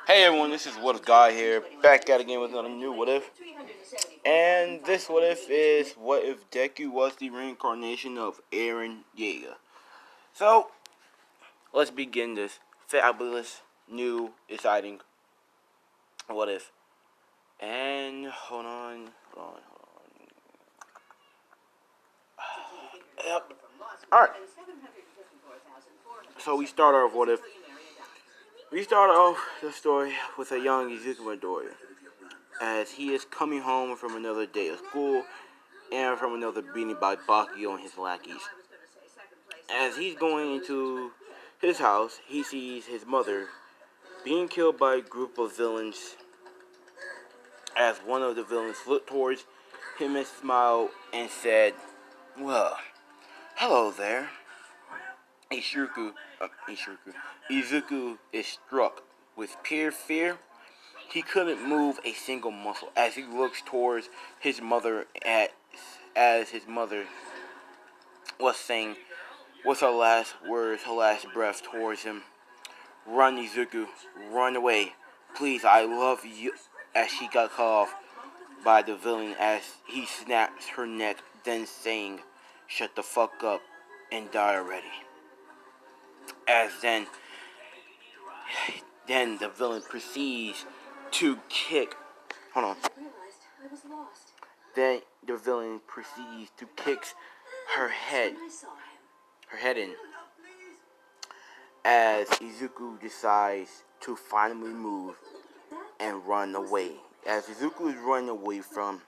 Hey everyone, this is What If Guy here, back at again with another new What If. And this What If is, what if Deku was the reincarnation of Eren Yeager? So, let's begin this fabulous, new, exciting What If. And, hold on. Yep. Alright. So we start off What If. We start off the story with a young Izuku Midoriya, as he is coming home from another day of school and from another beating by Baki and his lackeys. As he's going into his house, he sees his mother being killed by a group of villains, as one of the villains looked towards him and smiled and said, "Well, hello there." Izuku is struck with pure fear. He couldn't move a single muscle as he looks towards his mother as his mother was saying, with her last words, her last breath towards him, "Run, Izuku, run away. Please, I love you," as she got cut off by the villain as he snaps her neck, then saying, "Shut the fuck up and die already." As then the villain proceeds to kick. Hold on. Then the villain proceeds to kick her head in, as Izuku decides to finally move and run away. As Izuku is running away from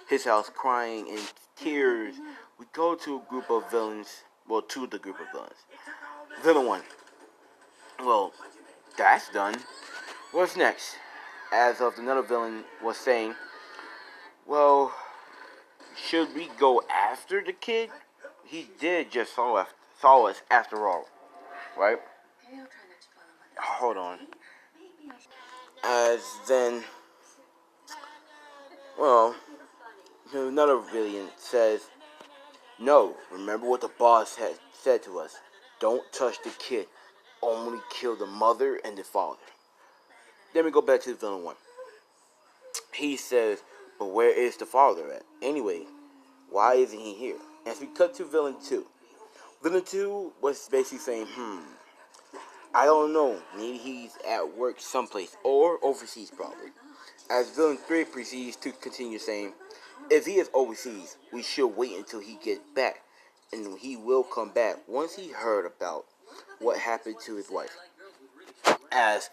his house, crying in tears, we go to a group of villains. Well, to the group of villains. Villain 1. Well, that's done. What's next? As of another villain was saying, "Well, should we go after the kid? He did just saw us after all, right?" Hold on. As then, well, another villain says, "No, remember what the boss had said to us. Don't touch the kid. Only kill the mother and the father." Then we go back to the villain 1. He says, "But where is the father at? Anyway, why isn't he here?" As we cut to villain 2. Villain 2 was basically saying, "I don't know. Maybe he's at work someplace or overseas probably." As villain 3 proceeds to continue saying, "If he is overseas, we should wait until he gets back, and he will come back once he heard about what happened to his wife." As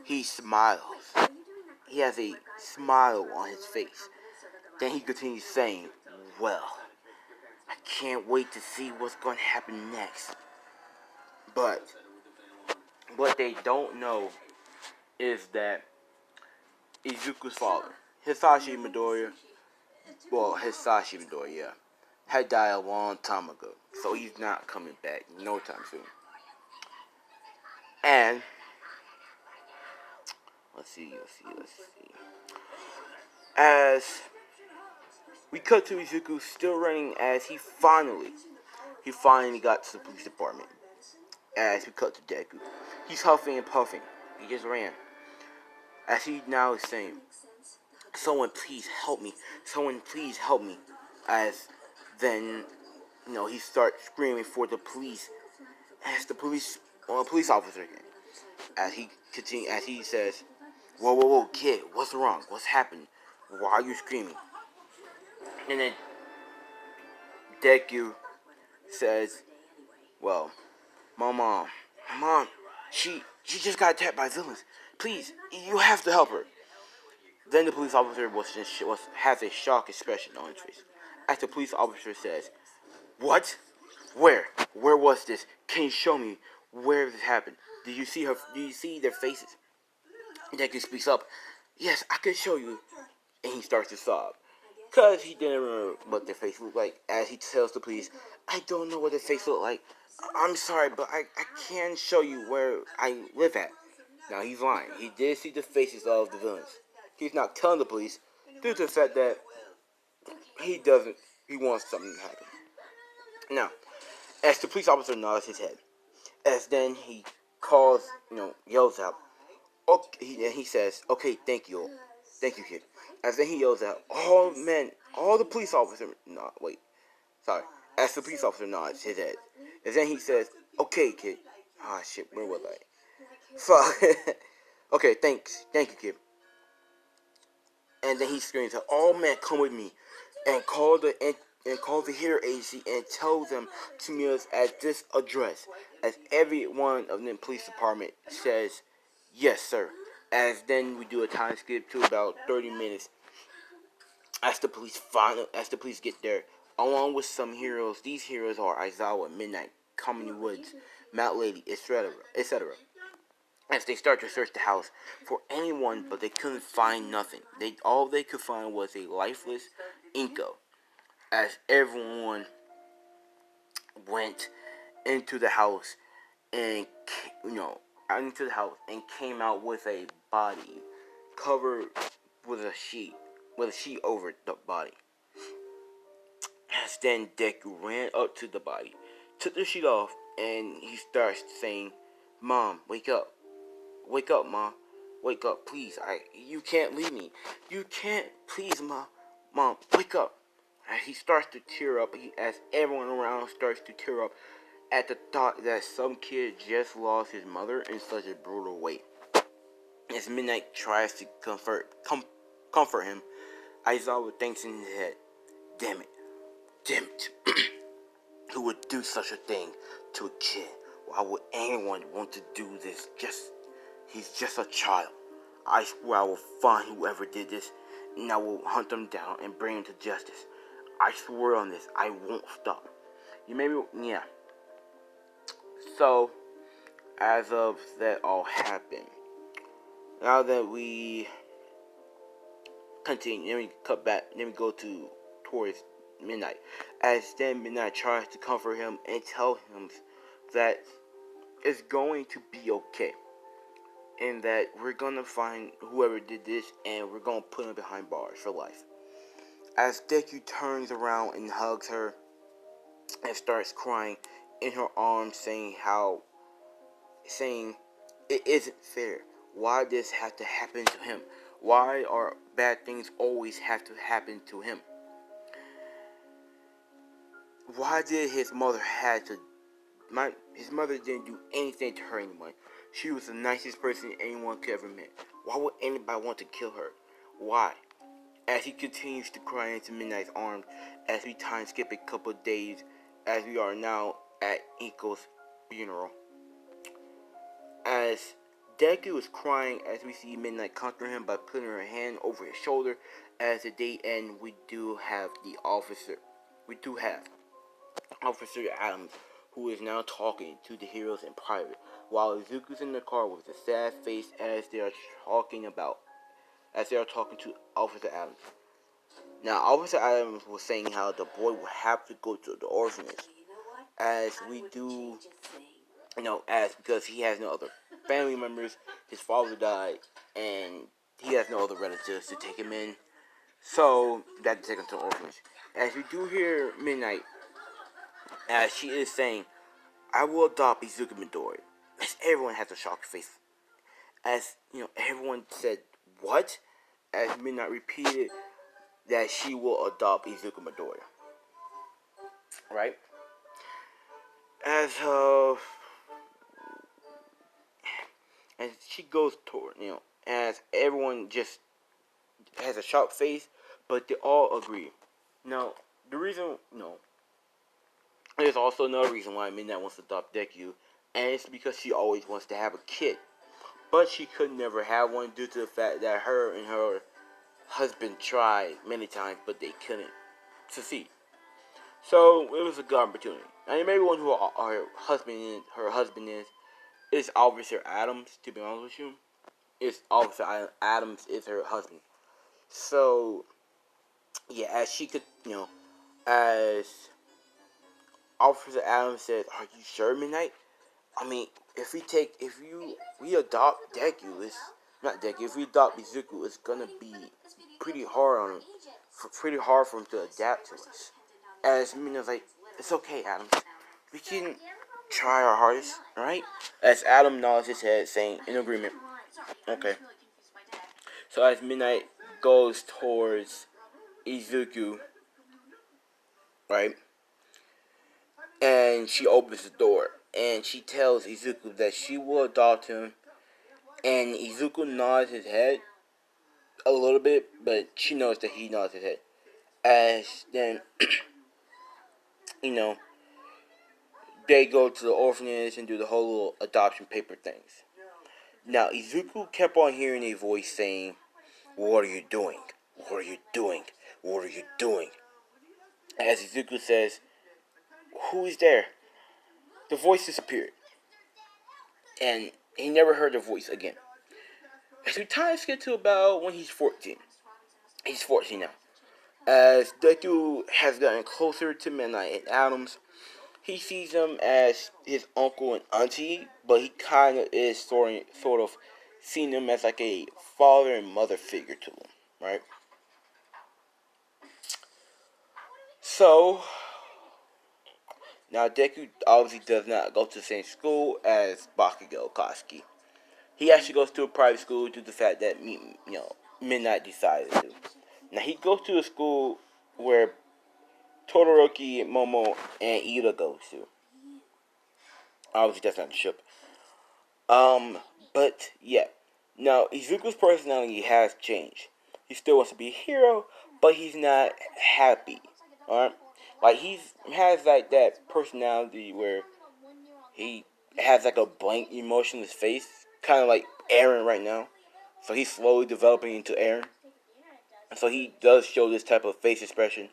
he smiles, he has a smile on his face. Then he continues saying, "Well, I can't wait to see what's going to happen next." But what they don't know is that Izuku's father, Hisashi Midoriya, had died a long time ago. So he's not coming back no time soon. And, let's see. As we cut to Izuku still running as he finally got to the police department. As we cut to Deku, he's huffing and puffing. He just ran. As he now is saying, "Someone please help me. Someone please help me." As then, he starts screaming for the police. As the police officer again. As he says, Whoa, kid, what's wrong? What's happened? Why are you screaming?" And then Deku says, "Well, my mom, she just got attacked by villains. Please, you have to help her." Then the police officer has a shocked expression on his face. As the police officer says, "What? Where? Where was this? Can you show me where this happened? Did you see their faces?" Deku speaks up, "Yes, I can show you." And he starts to sob, because he didn't remember what their face looked like. As he tells the police, "I don't know what their face looked like. I'm sorry, but I can show you where I live at." Now he's lying. He did see the faces of the villains. He's not telling the police due to the fact that he wants something to happen. Now, as the police officer nods his head, as then he yells out, Okay, and he says, okay, thank you, kid. As then he yells out, all men, all the police officers, no, wait, sorry. As the police officer nods his head. And then he says, okay, kid. Ah, shit, where was I? Fuck. Okay, thank you, kid. And then he screams out, all men, come with me, and call the hero agency and tell them to meet us at this address. As every one of the police department says, yes, sir. As then we do a time skip to about 30 minutes. As the police get there, along with some heroes. These heroes are Aizawa, Midnight, Comedy Woods, Mount Lady, etc., etc. As they start to search the house for anyone, but they couldn't find nothing. All they could find was a lifeless Inko. As everyone went into the house and came out with a body covered with a sheet over the body. As then Deku ran up to the body, took the sheet off, and he starts saying, "Mom, wake up. Wake up, Mom. Wake up, please. You can't leave me. You can't, please, Mom. Mom, wake up." As he starts to tear up, as everyone around starts to tear up at the thought that some kid just lost his mother in such a brutal way. As Midnight tries to comfort him, Aizawa thinks in his head, damn it. Who would do such a thing to a kid? Why would anyone want to do this? He's just a child. I swear I will find whoever did this, and I will hunt them down and bring them to justice. I swear on this, I won't stop. Yeah. So, as of that all happened, now that we continue, then we cut back, then we go towards Midnight. As then Midnight tries to comfort him and tell him that it's going to be okay. And that we're gonna find whoever did this and we're gonna put him behind bars for life. As Deku turns around and hugs her and starts crying in her arms, saying it isn't fair. Why does this have to happen to him? Why are bad things always have to happen to him? Why did his mother his mother didn't do anything to her anymore. She was the nicest person anyone could ever meet. Why would anybody want to kill her? Why? As he continues to cry into Midnight's arms, as we time skip a couple of days, as we are now at Inko's funeral. As Deku is crying, as we see Midnight comfort him by putting her hand over his shoulder. As the day ends, we do have Officer Adams, who is now talking to the heroes in private, while Izuku's in the car with a sad face as they are talking to Officer Adams. Now, Officer Adams was saying how the boy will have to go to the orphanage, as we do, because he has no other family members. His father died, and he has no other relatives to take him in, so they have to take him to the orphanage. As we do hear Midnight, as she is saying, I will adopt Izuku Midori. As everyone has a shocked face. As, everyone said, what? As Midnight repeated that she will adopt Izuku Midori. Right? As she goes toward, as everyone just has a shocked face, but they all agree. Now, the reason, there's also another reason why Midnight wants to adopt Deku, and it's because she always wants to have a kid. But she could never have one due to the fact that her and her husband tried many times, but they couldn't succeed. So it was a good opportunity. And maybe one who her husband is Officer Adams. To be honest with you, it's Officer Adams is her husband. So yeah, as she could, as Officer Adams said, "Are you sure, Midnight? I mean, if we adopt Deku, if we adopt Izuku, it's gonna be pretty hard on him, pretty hard for him to adapt to us." As Midnight's like, "It's okay, Adams. We can try our hardest, right?" As Adam nods his head, saying in agreement. Okay. So as Midnight goes towards Izuku, right? And she opens the door. And she tells Izuku that she will adopt him. And Izuku nods his head a little bit, but she knows that he nods his head. As then, you know, they go to the orphanage and do the whole little adoption paper things. Now, Izuku kept on hearing a voice saying, "What are you doing? What are you doing? What are you doing?" As Izuku says, "Who is there?" The voice disappeared. And he never heard the voice again. As we time skip to about when he's 14. He's 14 now. As Deku has gotten closer to Midnight and Adams, he sees them as his uncle and auntie, but he kind of is sort of seeing them as like a father and mother figure to him, right? So, now Deku obviously does not go to the same school as Bakugo Koski. He actually goes to a private school due to the fact that, Midnight decided to. Now, he goes to a school where Todoroki, Momo, and Ida goes to. Obviously, that's not the ship. But yeah. Now, Izuku's personality has changed. He still wants to be a hero, but he's not happy. Alright? Like, he has like that personality where he has like a blank, emotionless face. Kind of like Eren right now. So he's slowly developing into Eren. So he does show this type of face expression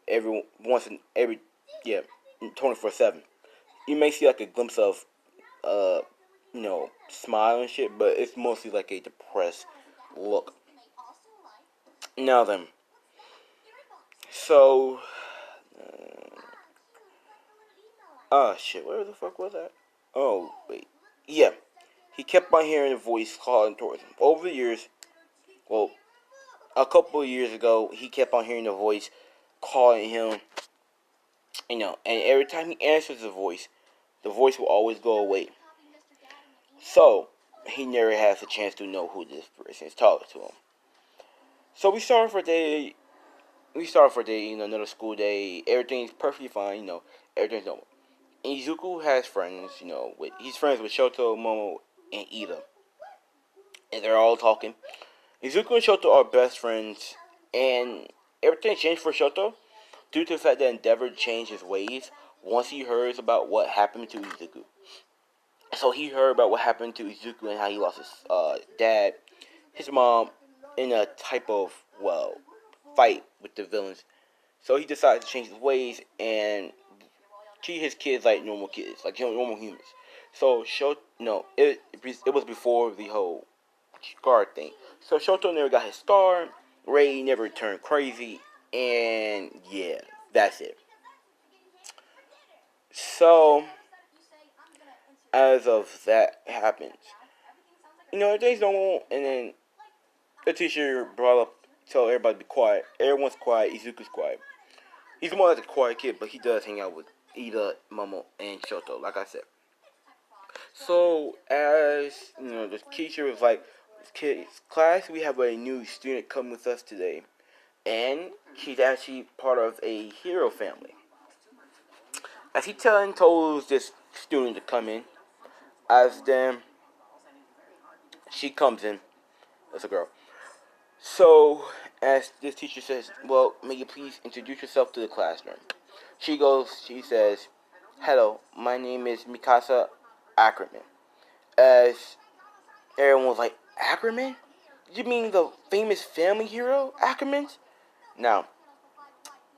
every 24/7. You may see like a glimpse of smile and shit, but it's mostly like a depressed look. Now then, so, oh shit, where the fuck was that? Oh, wait. Yeah, he kept on hearing a voice calling towards him. Over the years, well, a couple of years ago, he kept on hearing a voice calling him, and every time he answers the voice will always go away. So, he never has a chance to know who this person is talking to him. So we start for day, another school day. Everything's perfectly fine, everything's normal. And Izuku has friends, he's friends with Shoto, Momo, and Ida. And they're all talking. Izuku and Shoto are best friends, and everything changed for Shoto due to the fact that Endeavor changed his ways once he heard about what happened to Izuku. So he heard about what happened to Izuku and how he lost his dad, his mom, in a type of, fight with the villains. So he decided to change his ways and treat his kids like normal kids, like normal humans. So it was before the whole scar thing. So Shoto never got his scar. Ray never turned crazy, and yeah, that's it. So as of that happens, everything's normal, and then the teacher brought up, tell everybody to be quiet. Everyone's quiet. Izuku's quiet. He's more like a quiet kid, but he does hang out with Ida, Momo, and Shoto, like I said. So, as, the teacher was like, kids, class, we have a new student come with us today. And she's actually part of a hero family. As he told this student to come in, as then she comes in, that's a girl. So, as this teacher says, well, may you please introduce yourself to the classroom. She says, hello, my name is Mikasa Ackerman. As everyone was like, Ackerman? You mean the famous family hero, Ackerman? Now,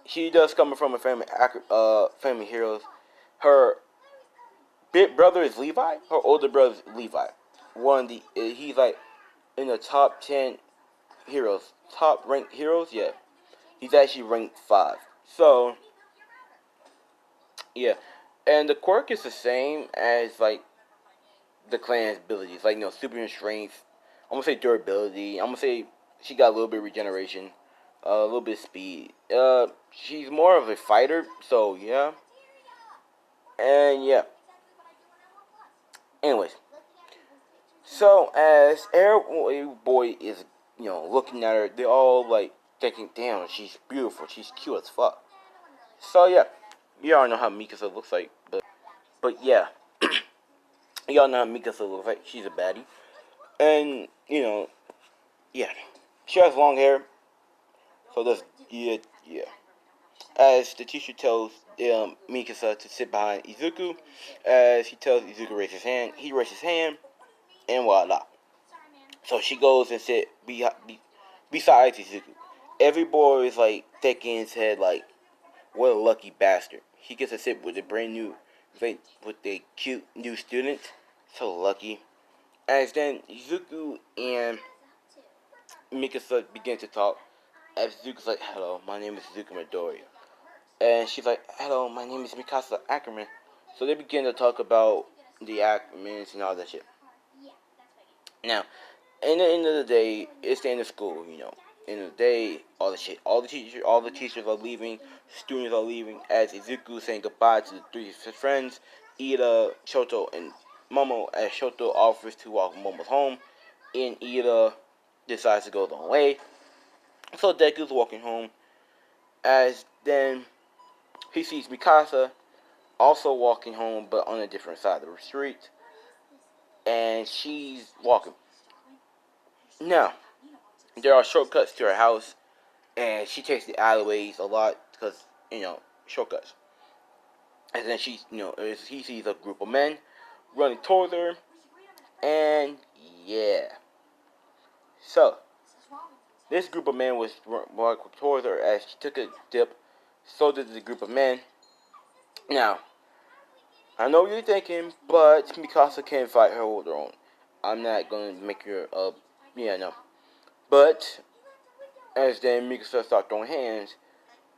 she does come from a family heroes. Her big brother is Levi. Her older brother is Levi. He's like in the top 10 heroes, top ranked heroes. Yeah, he's actually ranked 5. So yeah, and the quirk is the same as like the clan's abilities, like super strength. I'm gonna say durability. I'm gonna say she got a little bit of regeneration, a little bit of speed. She's more of a fighter, so yeah, and yeah. Anyways, So as every boy is, looking at her, they're all like thinking, "Damn, she's beautiful. She's cute as fuck." So yeah, you all know how Mikasa looks like, but yeah, y'all know how Mikasa looks like. She's a baddie, and yeah, she has long hair. So that's yeah. As the teacher tells Mikasa to sit behind Izuku, as he tells Izuku to raise his hand, he raises his hand, and voila. So she goes and sit beside Izuku. Every boy is like thinking in his head like, what a lucky bastard. He gets to sit with a brand new, with a cute new student. So lucky. As then Izuku and Mikasa begin to talk. As Izuku's like, hello, my name is Izuku Midoriya. And she's like, hello, my name is Mikasa Ackerman. So they begin to talk about the Ackermans and all that shit. Now, in the end of the day, it's the end of school, In the day, all the shit, all the teachers are leaving, students are leaving. As Izuku is saying goodbye to the three friends, Ida, Shoto, and Momo. As Shoto offers to walk Momo home, and Ida decides to go the wrong way. So Deku's walking home. As then he sees Mikasa also walking home, but on a different side of the street, and she's walking. Now, there are shortcuts to her house, and she takes the alleyways a lot because, shortcuts. And then he sees a group of men running towards her, and yeah. So, this group of men was walking towards her as she took a dip, so did the group of men. Now, I know what you're thinking, but Mikasa can't fight her with her own. I'm not going to make her, no. But, as then Mikasa started throwing hands,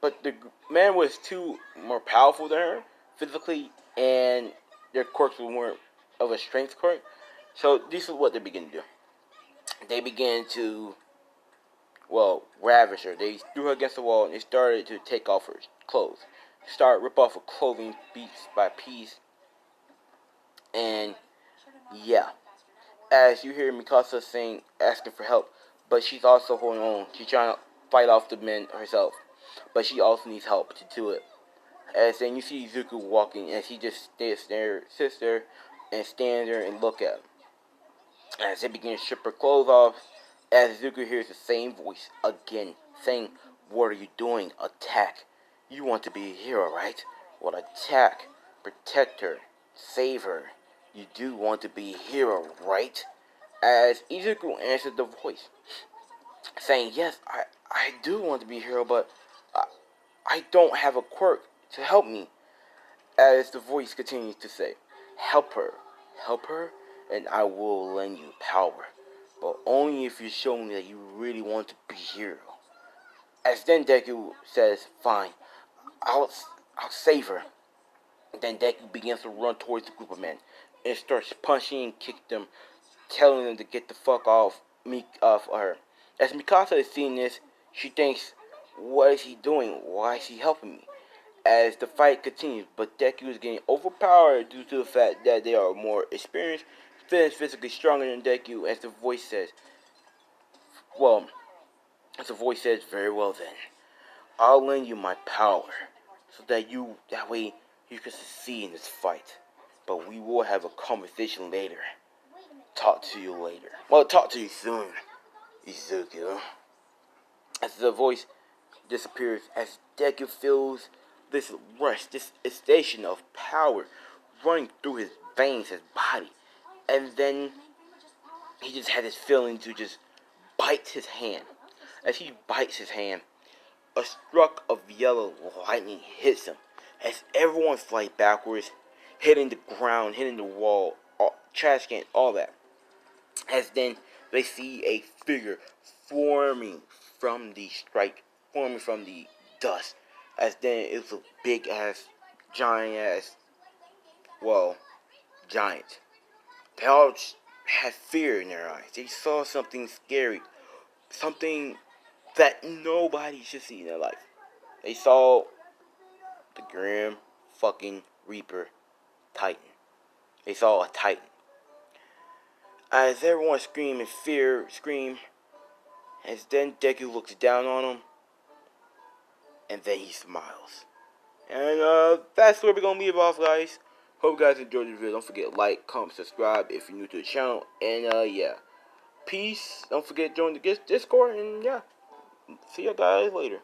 but the man was too more powerful than her physically, and their quirks were more of a strength quirk. So this is what they began to do. They began to, ravish her. They threw her against the wall, and they started to take off her clothes. Start rip off her clothing piece by piece, and yeah. As you hear Mikasa asking for help, but she's also holding on. She's trying to fight off the men herself, but she also needs help to do it. As then you see Izuku walking, and she just sits there, and stands there and look at him. As they begin to strip her clothes off, as Izuku hears the same voice again, saying, "What are you doing? Attack! You want to be a hero, right? Well, attack, protect her, save her. You do want to be a hero, right?" As Izuku answered the voice, saying, "Yes, I do want to be a hero, but I don't have a quirk to help me." As the voice continues to say, help her, and I will lend you power, but only if you show me that you really want to be a hero." As then Deku says, fine, I'll save her. And then Deku begins to run towards the group of men, and starts punching and kicking them, telling them to get the fuck off her. As Mikasa is seeing this, she thinks, what is he doing? Why is he helping me? As the fight continues, but Deku is getting overpowered due to the fact that they are more experienced, physically stronger than Deku. As the voice says, very well then, I'll lend you my power, so that way you can succeed in this fight. But we will have a conversation later. Talk to you later. Well, talk to you soon, Izuku. As the voice disappears, as Deku feels this rush, this sensation of power running through his veins, his body. And then he just had this feeling to just bite his hand. As he bites his hand, a struck of yellow lightning hits him. As everyone flies backwards, hitting the ground, hitting the wall, trash can, all that. As then they see a figure forming from the dust. As then it's a big ass, giant. They all had fear in their eyes. They saw something scary, something that nobody should see in their life. They saw the Grim fucking Reaper Titan. They saw a Titan. As everyone scream in fear, as then Deku looks down on him, and then he smiles. And that's where we're gonna leave off, guys. Hope you guys enjoyed the video. Don't forget like, comment, subscribe if you're new to the channel. And yeah, peace. Don't forget to join the Discord. And yeah, see you guys later.